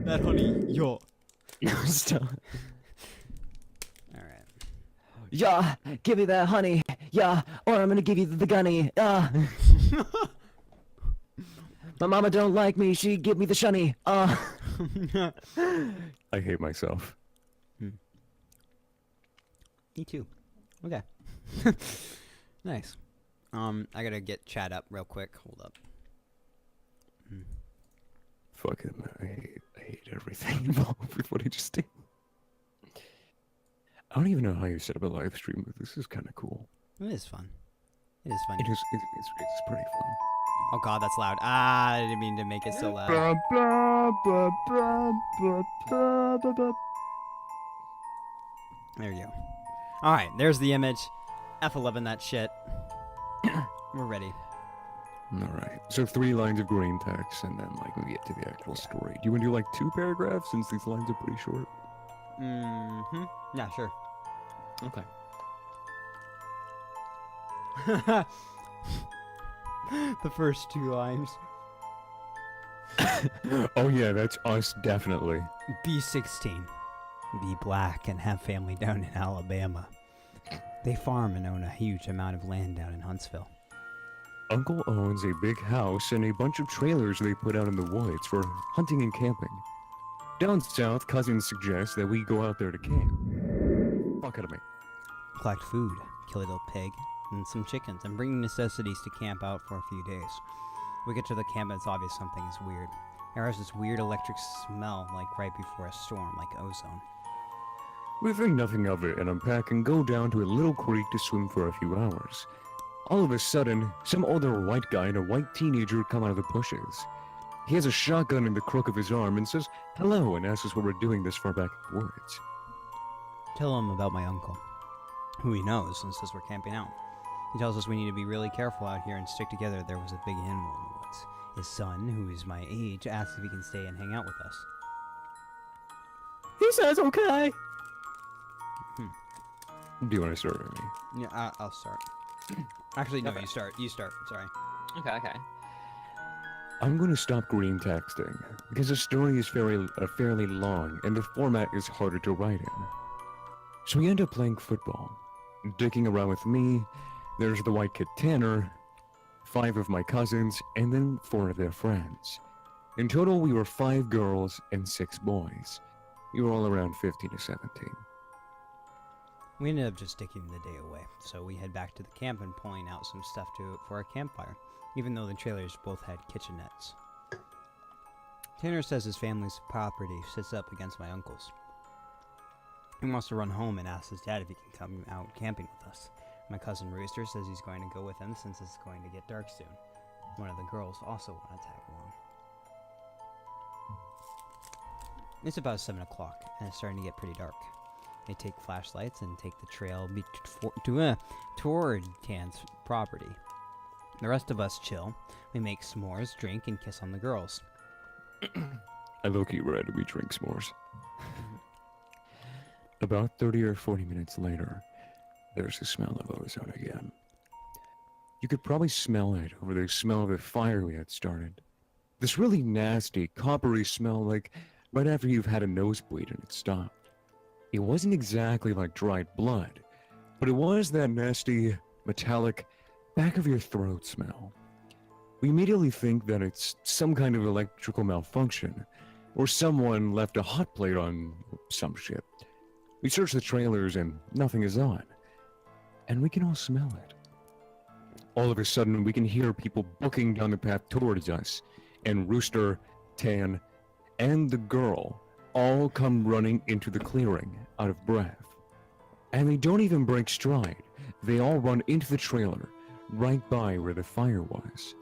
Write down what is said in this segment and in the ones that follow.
that honey, yo. Stop. Alright. Yeah, give me that honey. Yeah, or I'm gonna give you the gunny. My mama don't like me. She give me the shunny. I hate myself. Me too. Okay. Nice. I gotta get chat up real quick. Hold up. Fucking, I hate everything involved with what I just did. I don't even know how you set up a live stream, but this is kind of cool. It is fun. It is fun. It's pretty fun. Oh god, that's loud. Ah, I didn't mean to make it so loud. There you go. Alright, there's the image. F11 that shit. We're ready. Alright, so 3 lines of green text, and then like we get to the actual story. Do you want to do like 2 paragraphs since these lines are pretty short? Mm-hmm. Yeah, sure. Okay. The first 2 lines. Oh yeah, that's us, definitely. Be 16. Be black and have family down in Alabama. They farm and own a huge amount of land down in Huntsville. Uncle owns a big house and a bunch of trailers they put out in the woods for hunting and camping. Down south, cousins suggest that we go out there to camp. Fuck out of me. Collect food, kill a little pig, and some chickens, and bring necessities to camp out for a few days. We get to the camp and it's obvious something is weird. There has this weird electric smell, like right before a storm, like ozone. We think nothing of it and unpack and go down to a little creek to swim for a few hours. All of a sudden, some older white guy and a white teenager come out of the bushes. He has a shotgun in the crook of his arm and says hello and asks us what we're doing this far back in the woods. Tell him about my uncle, who he knows and says we're camping out. He tells us we need to be really careful out here and stick together. There was a big animal in the woods. His son, who is my age, asks if he can stay and hang out with us. He says okay. Do you want to start with me? Yeah, I'll start. Actually, no, okay. You start. You start. Sorry. Okay. I'm going to stop green texting, because the story is fairly long, and the format is harder to write in. So we end up playing football. Dicking around with me, there's the white kid Tanner, 5 of my cousins, and then 4 of their friends. In total, we were 5 girls and 6 boys. We were all around 15 to 17. We ended up just taking the day away, so we head back to the camp and pulling out some stuff for our campfire, even though the trailers both had kitchenettes. Tanner says his family's property sits up against my uncle's. He wants to run home and asks his dad if he can come out camping with us. My cousin Rooster says he's going to go with him since it's going to get dark soon. One of the girls also want to tag along. It's about 7 o'clock, and it's starting to get pretty dark. They take flashlights and take the trail toward Tan's property. The rest of us chill. We make s'mores, drink, and kiss on the girls. I low-key read we drink s'mores. About 30 or 40 minutes later, there's the smell of ozone again. You could probably smell it over the smell of the fire we had started. This really nasty, coppery smell like right after you've had a nosebleed and it stopped. It wasn't exactly like dried blood, but it was that nasty, metallic, back-of-your-throat smell. We immediately think that it's some kind of electrical malfunction, or someone left a hot plate on some shit. We search the trailers and nothing is on, and we can all smell it. All of a sudden, we can hear people booking down the path towards us, and Rooster, Tan, and the girl all come running into the clearing, out of breath. And they don't even break stride. They all run into the trailer, right by where the fire was.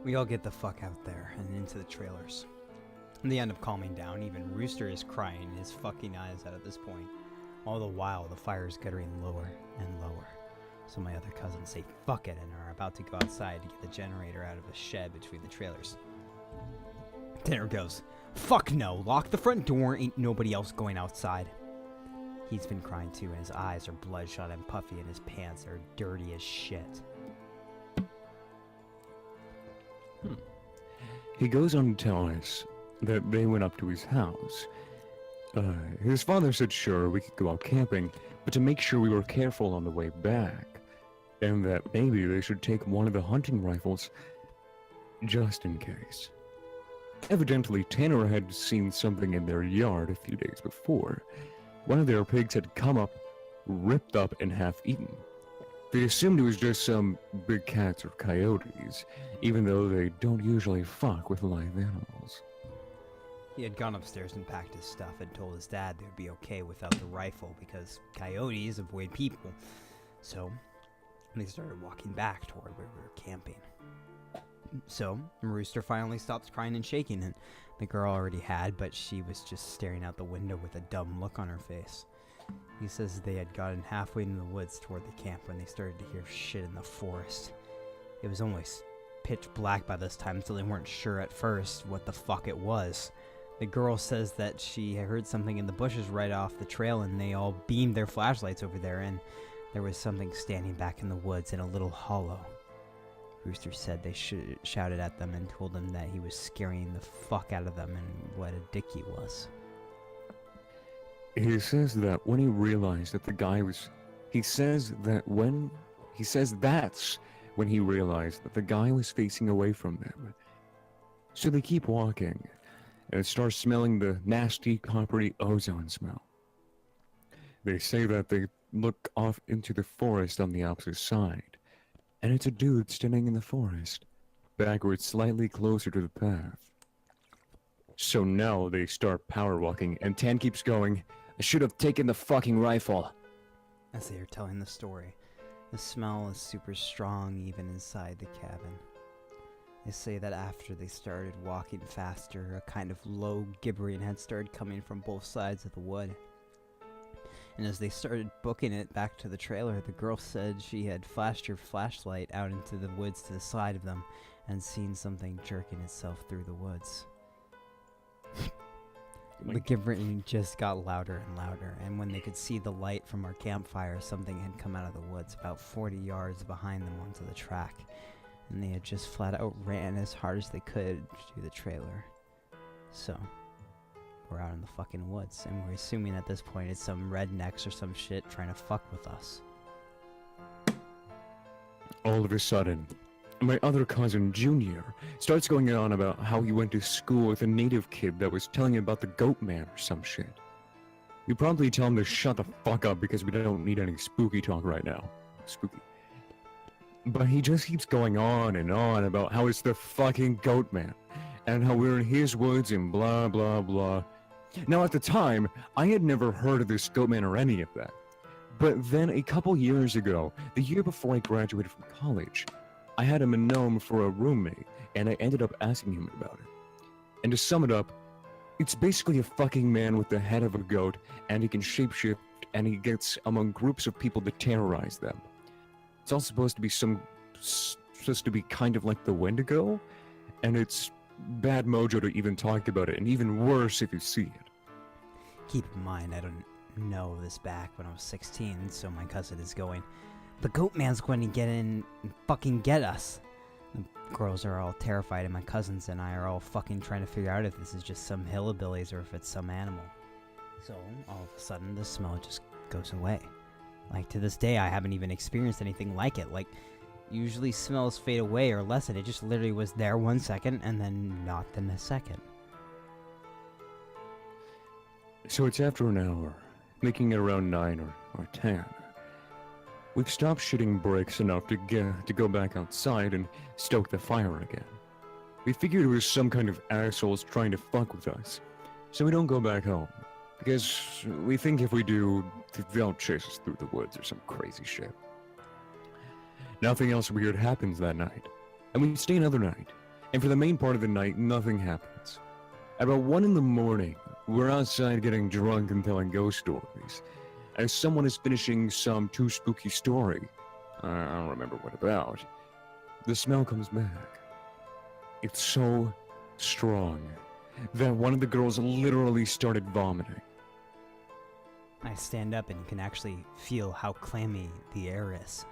We all get the fuck out there and into the trailers. And they end up calming down. Even Rooster is crying his fucking eyes out at this point. All the while, the fire is getting lower and lower. So my other cousins say fuck it and are about to go outside to get the generator out of the shed between the trailers. Tanner goes, fuck no, lock the front door, ain't nobody else going outside. He's been crying too, and his eyes are bloodshot and puffy, and his pants are dirty as shit. He goes on to tell us that they went up to his house. His father said sure, we could go out camping, but to make sure we were careful on the way back, and that maybe they should take one of the hunting rifles just in case. Evidently, Tanner had seen something in their yard a few days before. One of their pigs had come up, ripped up, and half-eaten. They assumed it was just some big cats or coyotes, even though they don't usually fuck with live animals. He had gone upstairs and packed his stuff and told his dad they would be okay without the rifle because coyotes avoid people. So, they started walking back toward where we were camping. So, Rooster finally stops crying and shaking, and the girl already had, but she was just staring out the window with a dumb look on her face. He says they had gotten halfway into the woods toward the camp when they started to hear shit in the forest. It was almost pitch black by this time, so they weren't sure at first what the fuck it was. The girl says that she heard something in the bushes right off the trail, and they all beamed their flashlights over there, and there was something standing back in the woods in a little hollow. Rooster said they shouted at them and told them that he was scaring the fuck out of them and what a dick he was. He says that when he realized that the guy was... He says that's when he realized that the guy was facing away from them. So they keep walking, and start smelling the nasty, coppery ozone smell. They say that they look off into the forest on the opposite side, and it's a dude standing in the forest, backwards slightly closer to the path. So now they start power walking, and Tan keeps going, "I should have taken the fucking rifle." As they are telling the story, the smell is super strong even inside the cabin. They say that after they started walking faster, a kind of low gibbering had started coming from both sides of the wood. And as they started booking it back to the trailer, the girl said she had flashed her flashlight out into the woods to the side of them and seen something jerking itself through the woods. The gibbering just got louder and louder, and when they could see the light from our campfire, something had come out of the woods about 40 yards behind them onto the track, and they had just flat out ran as hard as they could to the trailer. So, we're out in the fucking woods, and we're assuming at this point it's some rednecks or some shit trying to fuck with us. All of a sudden, my other cousin, Junior, starts going on about how he went to school with a native kid that was telling him about the Goatman or some shit. You probably tell him to shut the fuck up because we don't need any spooky talk right now. Spooky. But he just keeps going on and on about how it's the fucking Goatman, and how we're in his woods and blah blah blah. Now at the time, I had never heard of this Goatman or any of that. But then a couple years ago, the year before I graduated from college, I had a gnome for a roommate, and I ended up asking him about it. And to sum it up, it's basically a fucking man with the head of a goat, and he can shapeshift, and he gets among groups of people to terrorize them. It's all supposed to be kind of like the Wendigo, and it's bad mojo to even talk about it, and even worse if you see it. Keep in mind, I don't know this back when I was 16, so my cousin is going, "The Goatman's going to get in and fucking get us." The girls are all terrified, and my cousins and I are all fucking trying to figure out if this is just some hillbillies or if it's some animal. So, all of a sudden, the smell just goes away. Like, to this day, I haven't even experienced anything like it. Like, usually smells fade away or lessen. It just literally was there 1 second, and then not the next second. So it's after an hour, making it around 9 or 10. We've stopped shitting bricks enough to go back outside and stoke the fire again. We figured it was some kind of assholes trying to fuck with us, so we don't go back home, because we think if we do, they'll chase us through the woods or some crazy shit. Nothing else weird happens that night, and we stay another night, and for the main part of the night, nothing happens. About 1 in the morning, we're outside getting drunk and telling ghost stories, as someone is finishing some too spooky story. I don't remember what about. The smell comes back. It's so strong that one of the girls literally started vomiting. I stand up and you can actually feel how clammy the air is.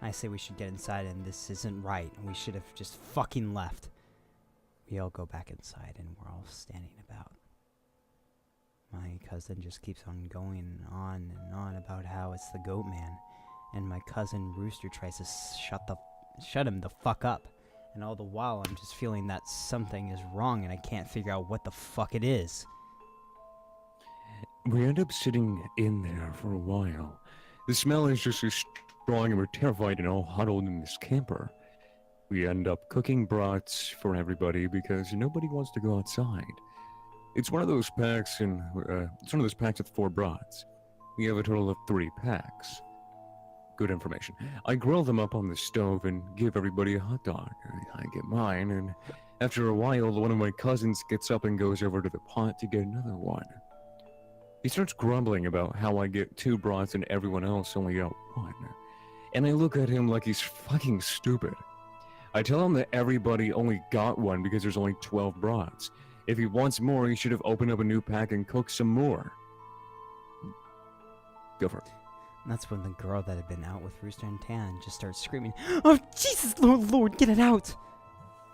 I say we should get inside and this isn't right, and we should have just fucking left. We all go back inside and we're all standing about. My cousin just keeps on going on and on about how it's the Goatman, and my cousin Rooster tries to shut him the fuck up. And all the while I'm just feeling that something is wrong and I can't figure out what the fuck it is. We end up sitting in there for a while. The smell is just as strong and we're terrified and all huddled in this camper. We end up cooking brats for everybody because nobody wants to go outside. It's one of those packs with 4 brats. We have a total of 3 packs. Good information. I grill them up on the stove and give everybody a hot dog. I get mine, and after a while, one of my cousins gets up and goes over to the pot to get another one. He starts grumbling about how I get 2 brats and everyone else only got 1. And I look at him like he's fucking stupid. I tell him that everybody only got 1 because there's only 12 brats. If he wants more, he should have opened up a new pack and cooked some more. Go for it. And that's when the girl that had been out with Rooster and Tan just starts screaming, "Oh, Jesus, Lord, get it out!"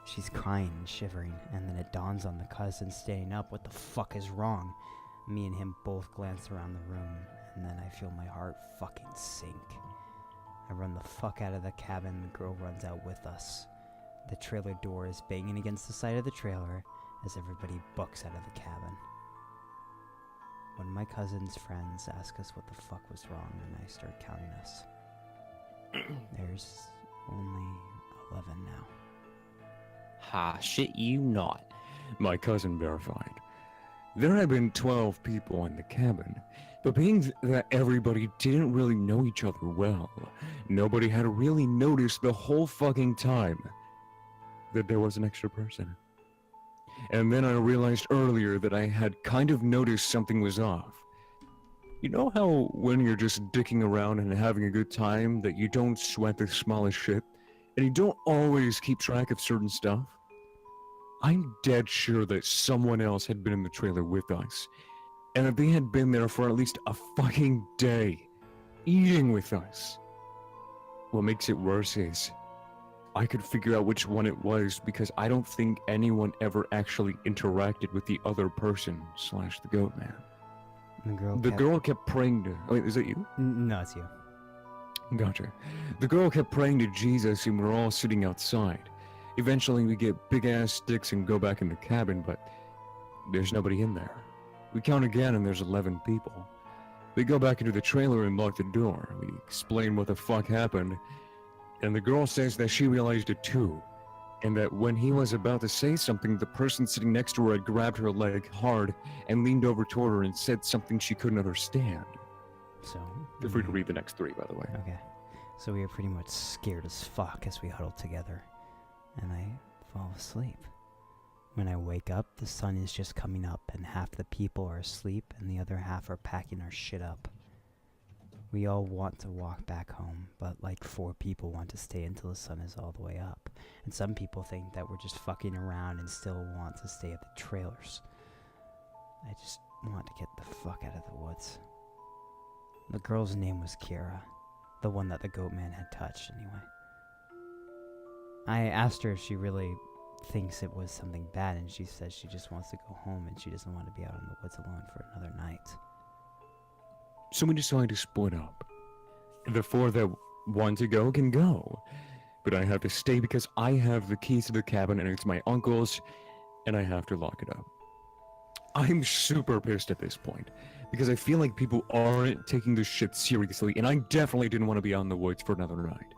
She's crying and shivering, and then it dawns on the cousin standing up, what the fuck is wrong? Me and him both glance around the room, and then I feel my heart fucking sink. I run the fuck out of the cabin, the girl runs out with us. The trailer door is banging against the side of the trailer as everybody books out of the cabin. When my cousin's friends ask us what the fuck was wrong, and I start counting us, there's only 11 now. Ha, shit you not. My cousin verified. There had been 12 people in the cabin, but being that everybody didn't really know each other well, nobody had really noticed the whole fucking time that there was an extra person. And then I realized earlier that I had kind of noticed something was off. You know how when you're just dicking around and having a good time that you don't sweat the smallest shit, and you don't always keep track of certain stuff? I'm dead sure that someone else had been in the trailer with us, and that they had been there for at least a fucking day, eating with us. What makes it worse is, I could figure out which one it was because I don't think anyone ever actually interacted with the other person / the Goatman. The girl kept praying to... Wait, is that you? No, it's you. Gotcha. The girl kept praying to Jesus and we were all sitting outside. Eventually we get big-ass sticks and go back in the cabin, but there's nobody in there. We count again and there's 11 people. They go back into the trailer and lock the door. We explain what the fuck happened, and the girl says that she realized it too, and that when he was about to say something, the person sitting next to her had grabbed her leg hard and leaned over toward her and said something she couldn't understand. So, Feel free to read the next 3, by the way. Okay. So we were pretty much scared as fuck as we huddled together, and I fall asleep. When I wake up, the sun is just coming up, and half the people are asleep, and the other half are packing our shit up. We all want to walk back home, but like 4 people want to stay until the sun is all the way up. And some people think that we're just fucking around and still want to stay at the trailers. I just want to get the fuck out of the woods. The girl's name was Kira, the one that the Goatman had touched anyway. I asked her if she really thinks it was something bad, and she says she just wants to go home and she doesn't want to be out in the woods alone for another night. So we decide to split up. The 4 that want to go can go, but I have to stay because I have the keys to the cabin and it's my uncle's, and I have to lock it up. I'm super pissed at this point, because I feel like people aren't taking this shit seriously, and I definitely didn't want to be out in the woods for another night.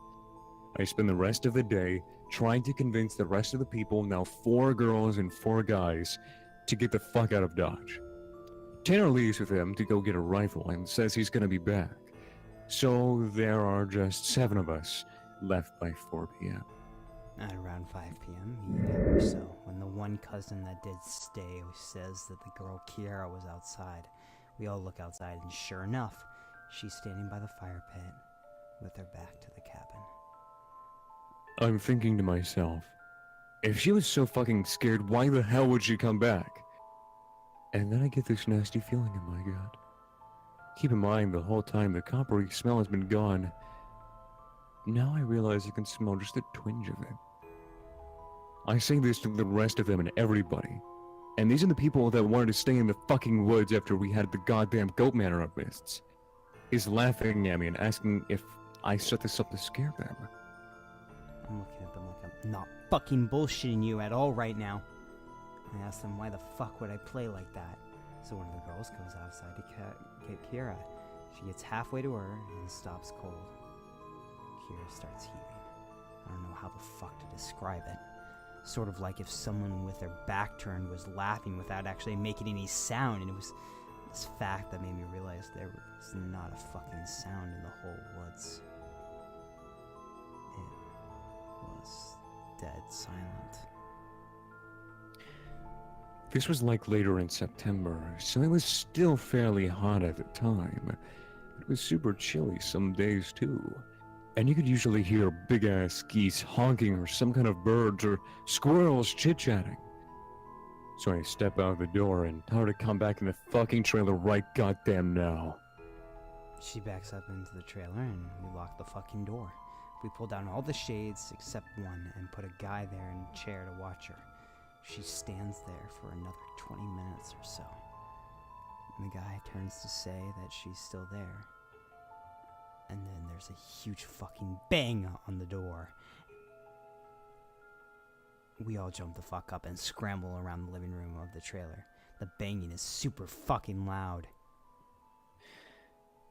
I spend the rest of the day trying to convince the rest of the people, now 4 girls and 4 guys, to get the fuck out of Dodge. Tanner leaves with him to go get a rifle and says he's gonna be back. So there are just 7 of us left by 4 p.m. At around 5 p.m. or so, when the one cousin that did stay says that the girl Kiara was outside, we all look outside, and sure enough, she's standing by the fire pit with her back to the cabin. I'm thinking to myself, if she was so fucking scared, why the hell would she come back? And then I get this nasty feeling in my gut. Keep in mind, the whole time the coppery smell has been gone. Now I realize I can smell just a twinge of it. I say this to the rest of them and everybody. And these are the people that wanted to stay in the fucking woods after we had the goddamn Goatman in our midst. He's laughing at me and asking if I set this up to scare them. I'm looking at them like I'm not fucking bullshitting you at all right now. I asked them why the fuck would I play like that. So one of the girls goes outside to get Kira. She gets halfway to her and stops cold. Kira starts heaving. I don't know how the fuck to describe it. Sort of like if someone with their back turned was laughing without actually making any sound, and it was this fact that made me realize there was not a fucking sound in the whole woods. It was dead silent. This was like later in September, so it was still fairly hot at the time. It was super chilly some days too. And you could usually hear big-ass geese honking or some kind of birds or squirrels chit-chatting. So I step out the door and tell her to come back in the fucking trailer right goddamn now. She backs up into the trailer and we lock the fucking door. We pull down all the shades except one and put a guy there in a chair to watch her. She stands there for another 20 minutes or so. And the guy turns to say that she's still there. And then there's a huge fucking bang on the door. We all jump the fuck up and scramble around the living room of the trailer. The banging is super fucking loud.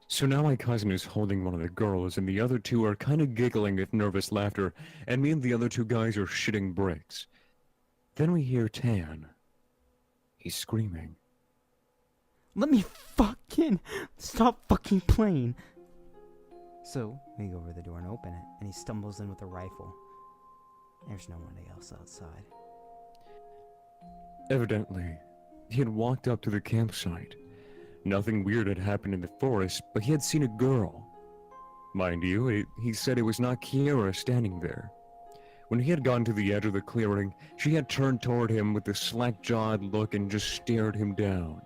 So now my cousin is holding one of the girls and the other two are kind of giggling with nervous laughter, and me and the other two guys are shitting bricks. Then we hear Tan. He's screaming. Let me fucking stop fucking playing. So we go over the door and open it, and he stumbles in with a rifle. There's nobody else outside. Evidently, he had walked up to the campsite. Nothing weird had happened in the forest, but he had seen a girl. Mind you, he said it was not Kiera standing there. When he had gone to the edge of the clearing, she had turned toward him with a slack-jawed look and just stared him down,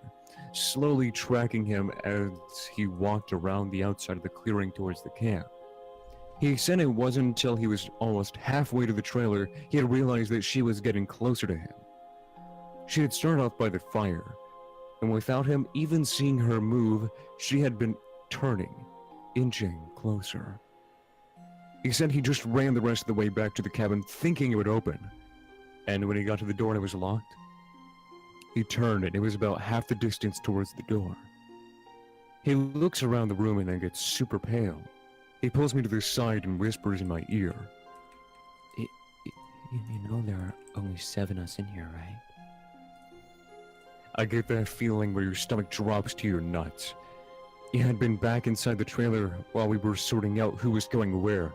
slowly tracking him as he walked around the outside of the clearing towards the camp. He said it wasn't until he was almost halfway to the trailer he had realized that she was getting closer to him. She had started off by the fire, and without him even seeing her move, she had been turning, inching closer. He said he just ran the rest of the way back to the cabin thinking it would open, and when he got to the door and it was locked, he turned and it was about half the distance towards the door. He looks around the room and then gets super pale. He pulls me to the side and whispers in my ear. You know there are only 7 of us in here, right? I get that feeling where your stomach drops to your nuts. He had been back inside the trailer while we were sorting out who was going where.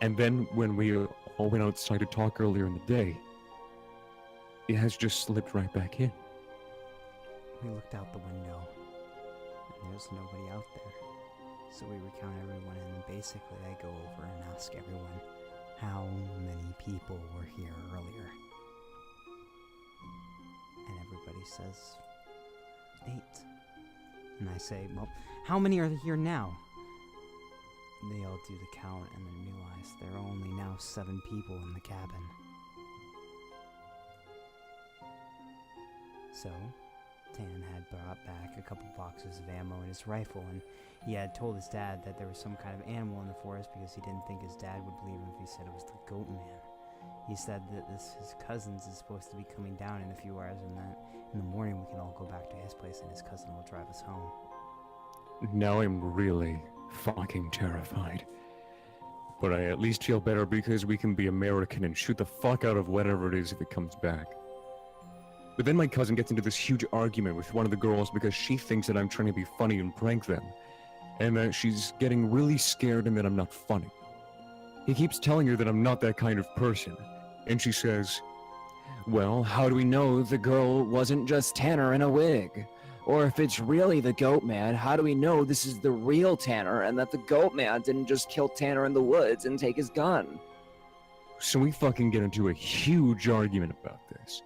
And then when we all went outside to talk earlier in the day, he has just slipped right back in. We looked out the window, and there's nobody out there. So we recount everyone, and basically I go over and ask everyone how many people were here earlier. And everybody says 8. And I say, well, how many are here now? They all do the count and then realize there are only now 7 people in the cabin. So, Tan had brought back a couple boxes of ammo and his rifle, and he had told his dad that there was some kind of animal in the forest because he didn't think his dad would believe him if he said it was the Goatman. He said that his cousins is supposed to be coming down in a few hours, and that in the morning we can all go back to his place and his cousin will drive us home. Now I'm really fucking terrified. But I at least feel better because we can be American and shoot the fuck out of whatever it is if it comes back. But then my cousin gets into this huge argument with one of the girls because she thinks that I'm trying to be funny and prank them, and that she's getting really scared and that I'm not funny. He keeps telling her that I'm not that kind of person, and she says, Well, how do we know the girl wasn't just Tanner in a wig? Or if it's really the Goatman, how do we know this is the real Tanner and that the Goatman didn't just kill Tanner in the woods and take his gun? So we fucking get into a huge argument about this,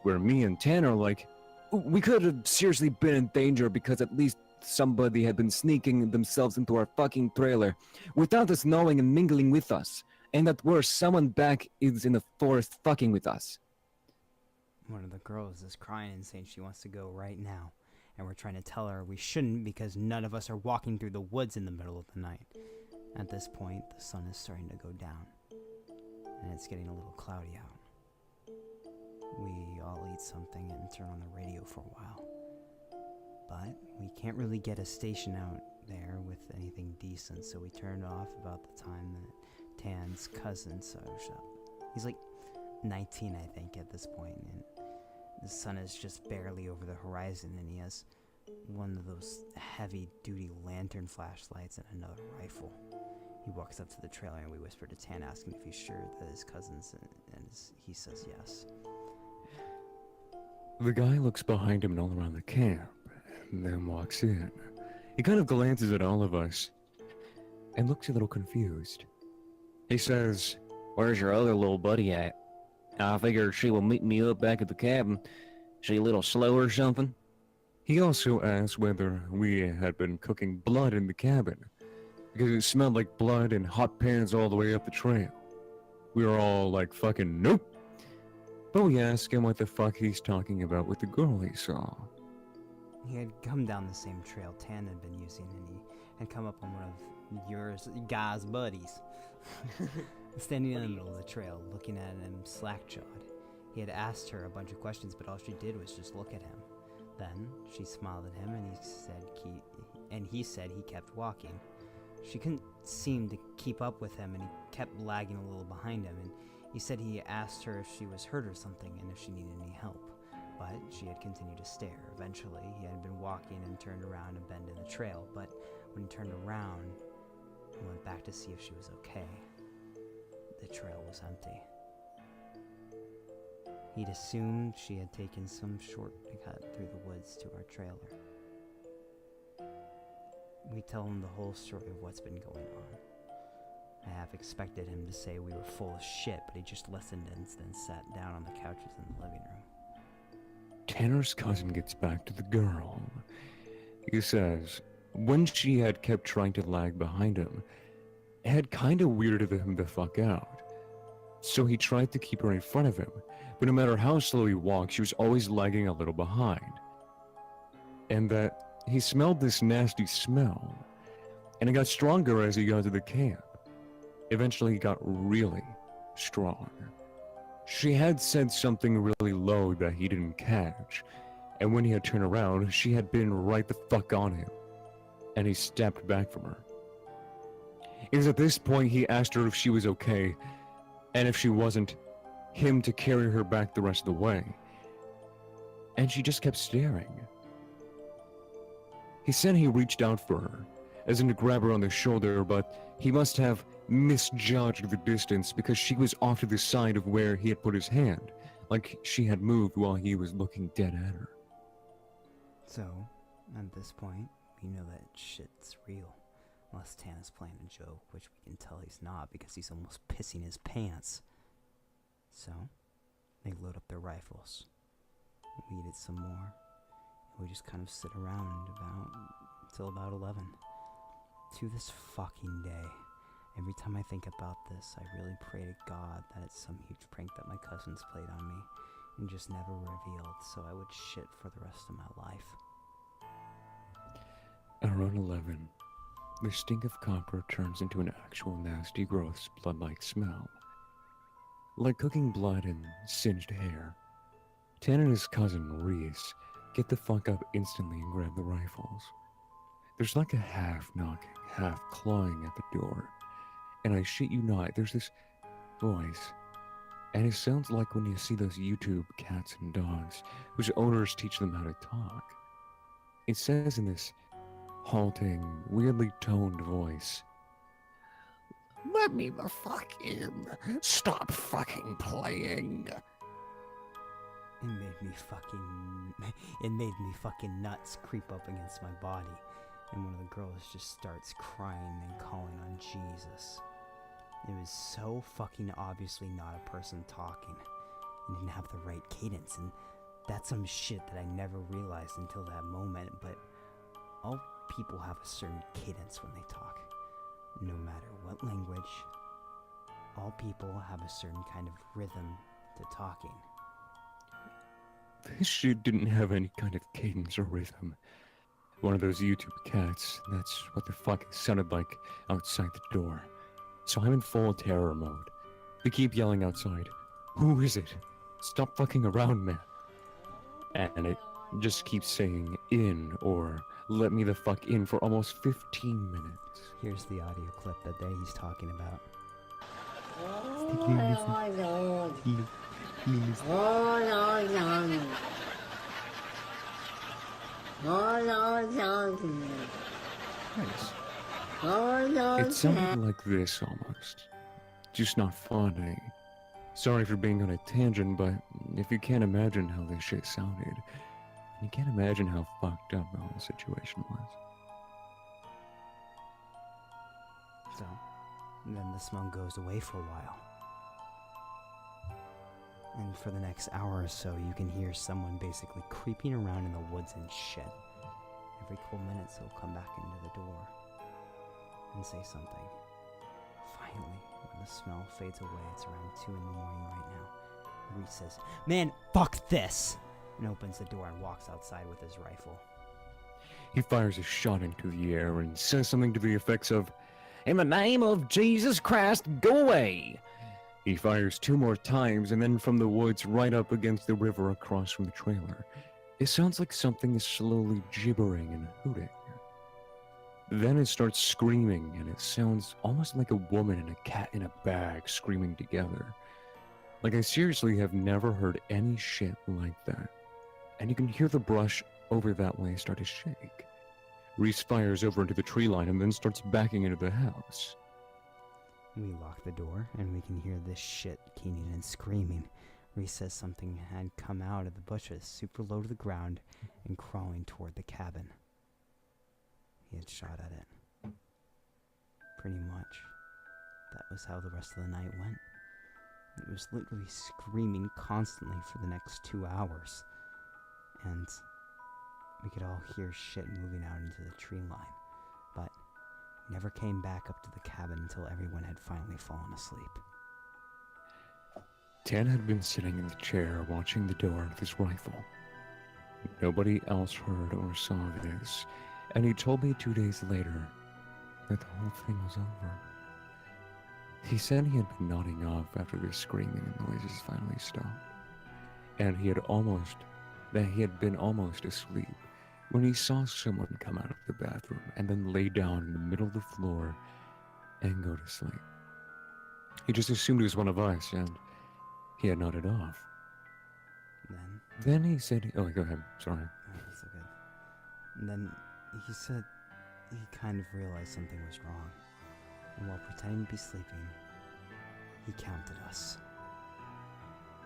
where me and Tanner are like, We could have seriously been in danger because at least somebody had been sneaking themselves into our fucking trailer without us knowing and mingling with us. and that worse, someone back is in the forest fucking with us. One of the girls is crying and saying she wants to go right now. And we're trying to tell her we shouldn't because none of us are walking through the woods in the middle of the night. At this point, the sun is starting to go down. And it's getting a little cloudy out. We all eat something and turn on the radio for a while. But we can't really get a station out there with anything decent, so we turned off about the time that Tan's cousin shows up. He's like 19, I think, at this point, and the sun is just barely over the horizon, and he has one of those heavy-duty lantern flashlights and another rifle. He walks up to the trailer, and we whisper to Tan, asking if he's sure that his cousin's, and he says yes. The guy looks behind him and all around the camp, and then walks in. He kind of glances at all of us, and looks a little confused. He says, Where's your other little buddy at? I figured she will meet me up back at the cabin. She a little slow or something? he also asked whether we had been cooking blood in the cabin, because it smelled like blood and hot pans all the way up the trail. We were all like, fucking nope. But we asked him what the fuck he's talking about with the girl he saw. He had come down the same trail Tan had been using, and he had come up on one of your guys' buddies. Standing in the middle of the trail, looking at him slack-jawed. He had asked her a bunch of questions, but all she did was just look at him. Then she smiled at him, and he said he kept walking. She couldn't seem to keep up with him, and he kept lagging a little behind him, and he said he asked her if she was hurt or something and if she needed any help. But she had continued to stare. Eventually, he had been walking and turned around and bent in the trail, but when he turned around and went back to see if she was okay, the trail was empty. He'd assumed she had taken some shortcut through the woods to our trailer. We tell him the whole story of what's been going on. I half expected him to say we were full of shit, but he just listened and then sat down on the couches in the living room. Tanner's cousin gets back to the girl. He says, when she had kept trying to lag behind him, it had kinda weirded him the fuck out. So he tried to keep her in front of him, but no matter how slow he walked, she was always lagging a little behind. And that he smelled this nasty smell, and it got stronger as he got to the camp. Eventually, he got really strong. She had said something really low that he didn't catch, and when he had turned around, she had been right the fuck on him, and he stepped back from her. It was at this point he asked her if she was okay, and if she wasn't, him to carry her back the rest of the way. And she just kept staring. He said he reached out for her, as in to grab her on the shoulder, but he must have misjudged the distance because she was off to the side of where he had put his hand, like she had moved while he was looking dead at her. So, at this point, we know that shit's real. Unless Tan is playing a joke, which we can tell he's not because he's almost pissing his pants. So, they load up their rifles. We eat it some more. And we just kind of sit around till about 11. To this fucking day. Every time I think about this, I really pray to God that it's some huge prank that my cousins played on me and just never revealed, so I would shit for the rest of my life. Around 11, the stink of copper turns into an actual nasty, gross, blood-like smell. Like cooking blood and singed hair. Tan and his cousin, Reese, get the fuck up instantly and grab the rifles. There's like a half-knocking, half-clawing at the door. And I shit you not, there's this voice. And it sounds like when you see those YouTube cats and dogs, whose owners teach them how to talk. It says in this halting, weirdly toned voice, "Let me the fuck in. Stop fucking playing." It made me fucking nuts creep up against my body. And one of the girls just starts crying and calling on Jesus. It was so fucking obviously not a person talking. It didn't have the right cadence, and that's some shit that I never realized until that moment, but all people have a certain cadence when they talk, no matter what language, all people have a certain kind of rhythm to talking. This shit didn't have any kind of cadence or rhythm. One of those YouTube cats, that's what the fuck it sounded like outside the door. So I'm in full terror mode. We keep yelling outside, "Who is it? Stop fucking around, man." And it just keeps saying "in" or "let me the fuck in" for almost 15 minutes. Here's the audio clip that he's talking about. Nice. It sounded like this almost. Just not funny. Sorry for being on a tangent, but if you can't imagine how this shit sounded, you can't imagine how fucked up the whole situation was. So, then the smell goes away for a while. And for the next hour or so, you can hear someone basically creeping around in the woods and shit. Every couple minutes, he'll come back into the door and say something. Finally, when the smell fades away, it's around 2 in the morning right now. Reese says, "Man, fuck this!" and opens the door and walks outside with his rifle. He fires a shot into the air and says something to the effects of, In the name of Jesus Christ, go away! he fires 2 more times, and then from the woods right up against the river across from the trailer, it sounds like something is slowly gibbering and hooting. Then it starts screaming, and it sounds almost like a woman and a cat in a bag screaming together. Like, I seriously have never heard any shit like that. And you can hear the brush over that way start to shake. Reese fires over into the tree line and then starts backing into the house. We lock the door, and we can hear this shit keening and screaming. Reese says something had come out of the bushes, super low to the ground, and crawling toward the cabin. He had shot at it. Pretty much. That was how the rest of the night went. It was literally screaming constantly for the next 2 hours. And we could all hear shit moving out into the tree line. But never came back up to the cabin until everyone had finally fallen asleep. Tan had been sitting in the chair watching the door with his rifle. Nobody else heard or saw this, and he told me 2 days later that the whole thing was over. He said he had been nodding off after the screaming and noises finally stopped, and he had been almost asleep when he saw someone come out of the bathroom and then lay down in the middle of the floor and go to sleep. He just assumed it was one of us, and he had nodded off. Then he said, oh, go ahead, sorry. Oh, that's okay. And then he said he kind of realized something was wrong. And while pretending to be sleeping, he counted us.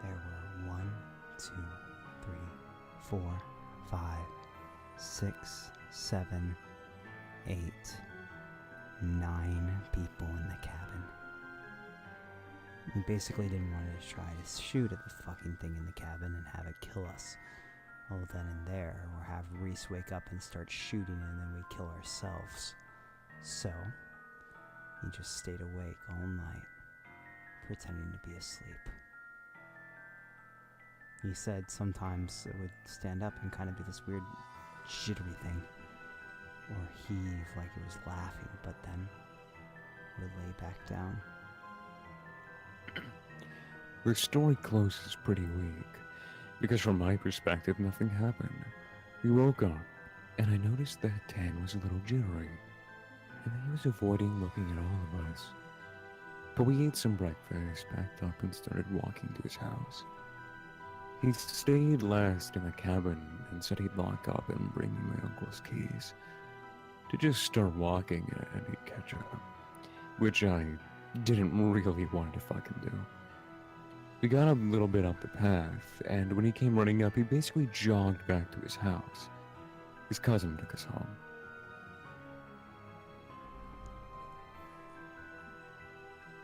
There were 1, 2, 3, 4, 5, 6, 7, 8, 9 people in the cabin. We basically didn't want to try to shoot at the fucking thing in the cabin and have it kill us all then and there, or have Reese wake up and start shooting and then we kill ourselves. So, he just stayed awake all night, pretending to be asleep. He said sometimes it would stand up and kind of do this weird jittery thing, or heave like it was laughing, but then would lay back down. The story closes pretty weak, because from my perspective, nothing happened. We woke up, and I noticed that Tan was a little jittery, and that he was avoiding looking at all of us. But we ate some breakfast, packed up, and started walking to his house. He stayed last in the cabin and said he'd lock up and bring me my uncle's keys to just start walking and he'd catch up, which I didn't really want to fucking do. We got a little bit up the path, and when he came running up, he basically jogged back to his house. His cousin took us home.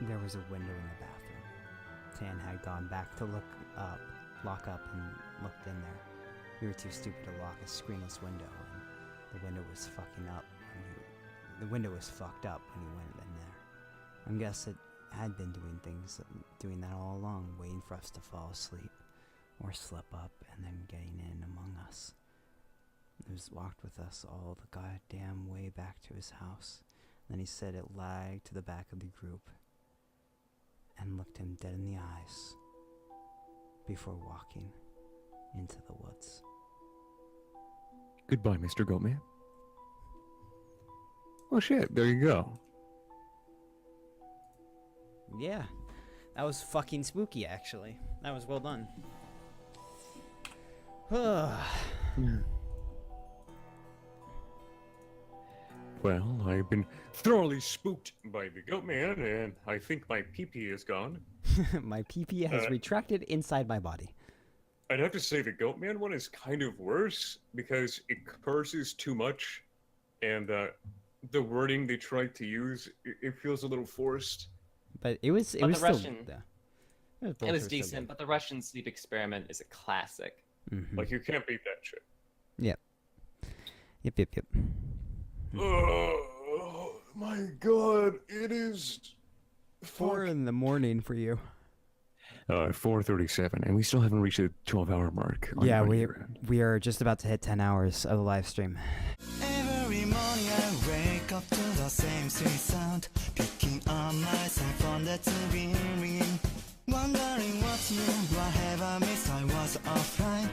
There was a window in the bathroom. Tan had gone back to look up and looked in there. We were too stupid to lock a screenless window, and the window was fucking up. The window was fucked up when he went in there. I'm guessing had been doing that all along, waiting for us to fall asleep or slip up and then getting in among us. He was walked with us all the goddamn way back to his house. Then he said it lagged to the back of the group and looked him dead in the eyes before walking into the woods. Goodbye, Mr. Goatman. Oh shit, there you go. Yeah, that was fucking spooky, actually. That was well done. Well, I've been thoroughly spooked by the Goatman, and I think my pee-pee is gone. My pee-pee has retracted inside my body. I'd have to say the Goatman one is kind of worse because it curses too much, and the wording they tried to use, it feels a little forced. But it was But the still, Russian- yeah. It was decent, but the Russian sleep experiment is a classic. Mm-hmm. Like, you can't beat that shit. Yep. Oh my god, it is 4 in the morning for you. 4:37, and we still haven't reached the 12-hour mark. Yeah, we are just about to hit 10 hours of the live stream. Every morning I wake up to the same sweet sound, picking up my cell phone that's ringing, wondering what's new, what have I missed? I was offline.